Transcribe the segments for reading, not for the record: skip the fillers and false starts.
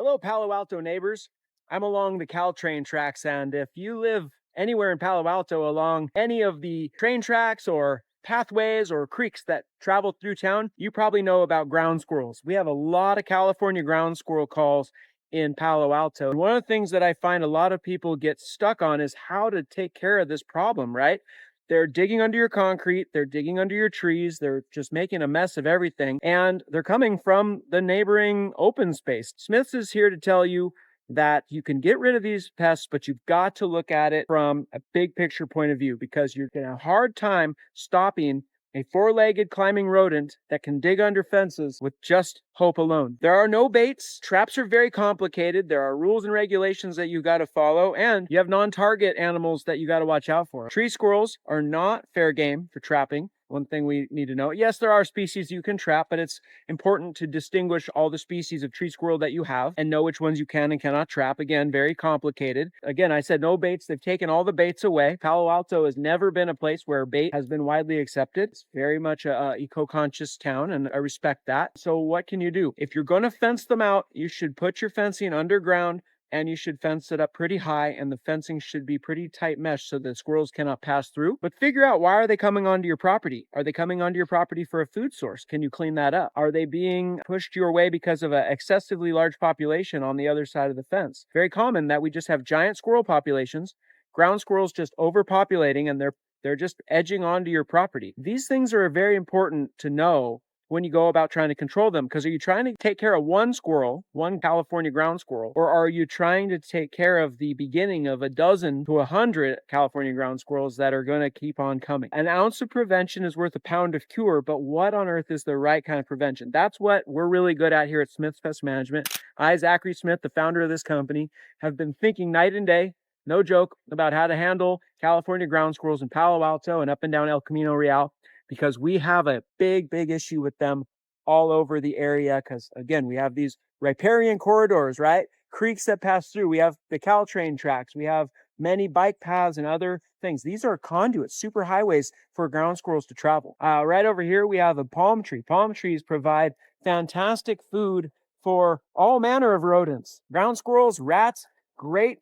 Hello, Palo Alto neighbors. I'm along the Caltrain tracks, and if you live anywhere in Palo Alto along any of the train tracks or pathways or creeks that travel through town, you probably know about ground squirrels. We have a lot of California ground squirrel calls in Palo Alto. And one of the things that I find a lot of people get stuck on is how to take care of this problem, right? They're digging under your concrete, they're digging under your trees, they're just making a mess of everything, and they're coming from the neighboring open space. Smith's is here to tell you that you can get rid of these pests, but you've got to look at it from a big picture point of view because you're going to have a hard time stopping a four-legged climbing rodent that can dig under fences with just hope alone. There are no baits. Traps are very complicated. There are rules and regulations that you got to follow, and you have non-target animals that you got to watch out for. Tree squirrels are not fair game for trapping. One thing we need to know. Yes, there are species you can trap, but it's important to distinguish all the species of tree squirrel that you have and know which ones you can and cannot trap. Again, very complicated. Again, I said no baits. They've taken all the baits away. Palo Alto has never been a place where bait has been widely accepted. It's very much a eco-conscious town, and I respect that. So what can you do? If you're going to fence them out, you should put your fencing underground, and you should fence it up pretty high, and the fencing should be pretty tight mesh so the squirrels cannot pass through. But figure out, why are they coming onto your property? Are they coming onto your property for a food source? Can you clean that up? Are they being pushed your way because of an excessively large population on the other side of the fence? Very common that we just have giant squirrel populations, ground squirrels just overpopulating, and they're just edging onto your property. These things are very important to know when you go about trying to control them, because are you trying to take care of one squirrel, one California ground squirrel, or are you trying to take care of the beginning of a dozen to 100 California ground squirrels that are going to keep on coming? An ounce of prevention is worth a pound of cure, but what on earth is the right kind of prevention? That's what we're really good at here at Smith's Pest Management. I, Zachary Smith, the founder of this company, have been thinking night and day, no joke, about how to handle California ground squirrels in Palo Alto and up and down El Camino Real, because we have a big issue with them all over the area. Because again, we have these riparian corridors, right? Creeks that pass through. We have the Caltrain tracks. We have many bike paths and other things. These are conduits, super highways for ground squirrels to travel. Right over here, we have a palm tree. Palm trees provide fantastic food for all manner of rodents. Ground squirrels, rats, great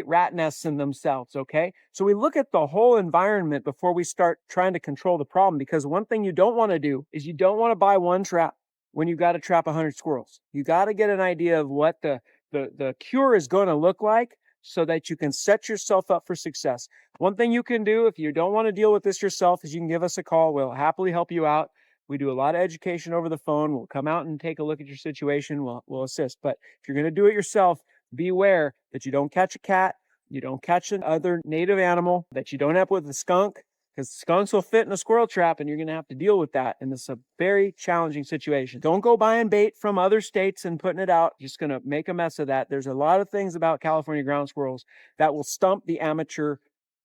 rat nests in themselves, okay? So we look at the whole environment before we start trying to control the problem, because one thing you don't want to do is you don't want to buy one trap when you got to trap 100 squirrels. You got to get an idea of what the cure is going to look like so that you can set yourself up for success. One thing you can do if you don't want to deal with this yourself is you can give us a call. We'll happily help you out. We do a lot of education over the phone. We'll come out and take a look at your situation. We'll assist. But if you're going to do it yourself, beware that you don't catch a cat, you don't catch another native animal, that you don't end up with a skunk, because skunks will fit in a squirrel trap and you're going to have to deal with that. And it's a very challenging situation. Don't go buying bait from other states and putting it out. You're just going to make a mess of that. There's a lot of things about California ground squirrels that will stump the amateur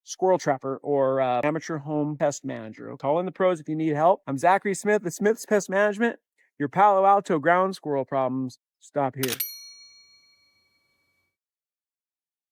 squirrel trapper or amateur home pest manager. Call in the pros if you need help. I'm Zachary Smith, the Smith's Pest Management. Your Palo Alto ground squirrel problems stop here.